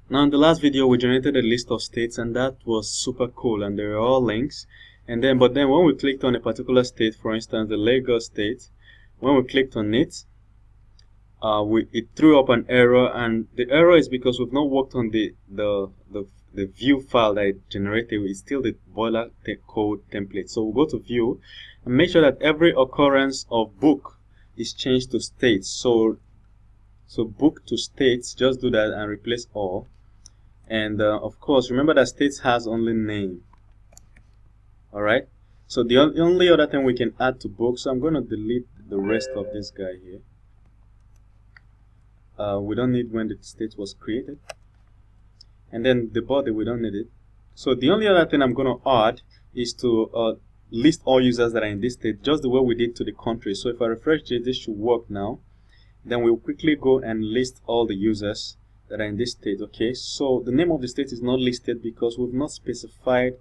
Now in the last video we generated a list of states, and that was super cool, and they were all links. And then when we clicked on a particular state, for instance the Lagos state, when we clicked on it, it threw up an error, and the error is because we've not worked on the view file that it generated. It's still the boiler code template. So we'll go to view and make sure that every occurrence of book is changed to states. So book to states, just do that and replace all. And of course remember that states has only name. Alright, so the only other thing we can add to book, so I'm going to delete the rest of this guy here. We don't need when the state was created, and then the body, we don't need it. So the only other thing I'm going to add is to list all users that are in this state, just the way we did to the country. So if I refresh this should work now. Then we'll quickly go and list all the users that are in this state. Okay, so the name of the state is not listed because we've not specified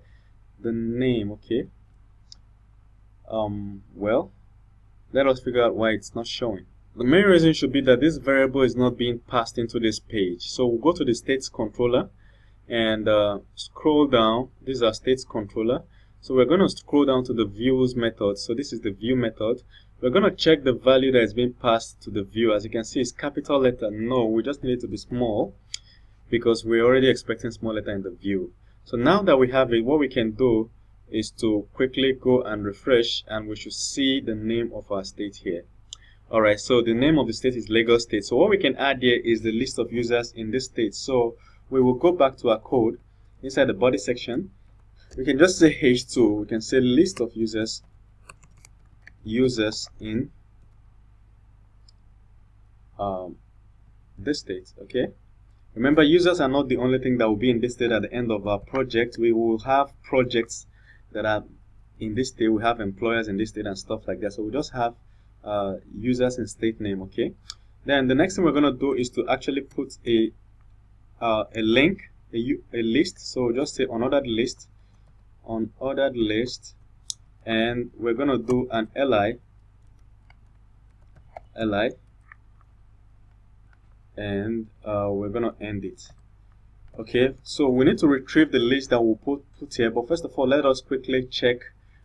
the name. Okay, well, let us figure out why it's not showing. The main reason should be that this variable is not being passed into this page. So we'll go to the states controller and scroll down. This is our states controller. So we're going to scroll down to the views method. So this is the view method. We're going to check the value that is being passed to the view. As you can see, it's capital letter. No, we just need it to be small because we're already expecting small letter in the view. So now that we have it, what we can do is to quickly go and refresh, and we should see the name of our state here. Alright, so the name of the state is Lagos State. So what we can add here is the list of users in this state. So we will go back to our code inside the body section. We can just say h2. We can say list of users in this state. Okay, remember, users are not the only thing that will be in this state at the end of our project. We will have projects that are in this state. We have employers in this state and stuff like that. So we just have users in state name. Okay, then the next thing we're going to do is to actually put a link, a list. So just say unordered list, and we're going to do an li, and we're going to end it. Okay, so we need to retrieve the list that we'll put here, but first of all let us quickly check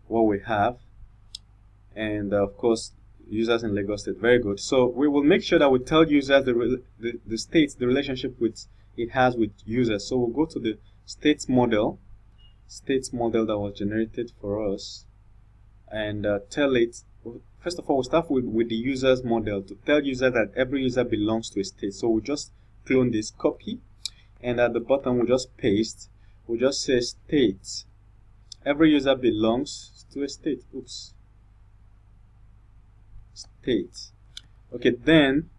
what we have. And of course, users in Lagos State, very good. So we will make sure that we tell users the states, the relationship with it has with users. So we'll go to the states model that was generated for us, and tell it. First of all, we'll start with the users model to tell users that every user belongs to a state. So we'll just clone this, copy, and at the bottom we'll just paste. We'll just say state. Every user belongs to a state. Oops. State. Okay, then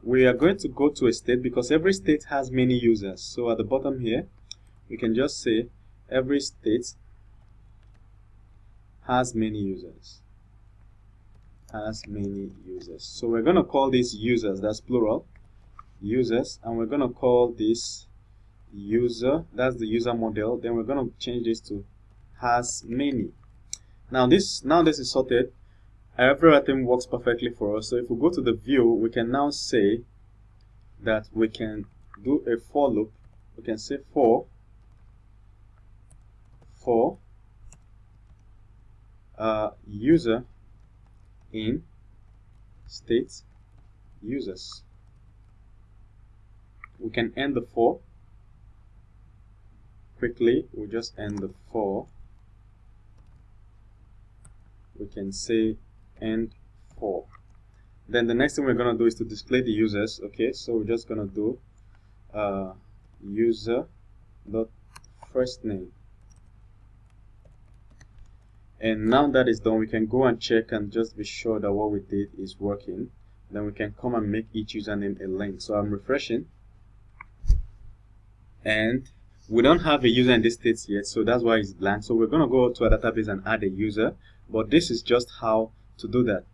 we are going to go to a state because every state has many users. So at the bottom here, we can just say every state has many users. So we're going to call this users, that's plural, users, and we're going to call this user, that's the user model. Then we're going to change this to has many. Now this is sorted. Everything works perfectly for us. So if we go to the view, we can now say that we can do a for loop. We can say for user in state users. We can end the for quickly. We'll just end the for. We can say end for. Then the next thing we're going to do is to display the users. Okay, so we're just going to do user dot first name. And now that is done, we can go and check and just be sure that what we did is working. Then we can come and make each username a link. So I'm refreshing, and we don't have a user in this state yet, so that's why it's blank. So we're going to go to a database and add a user, but this is just how to do that.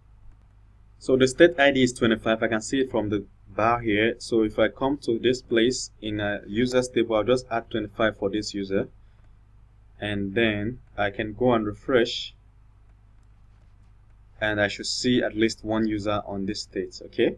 So the state ID is 25. I can see it from the bar here. So if I come to this place in a users table, I'll just add 25 for this user, and then I can go and refresh, and I should see at least one user on this state. Okay,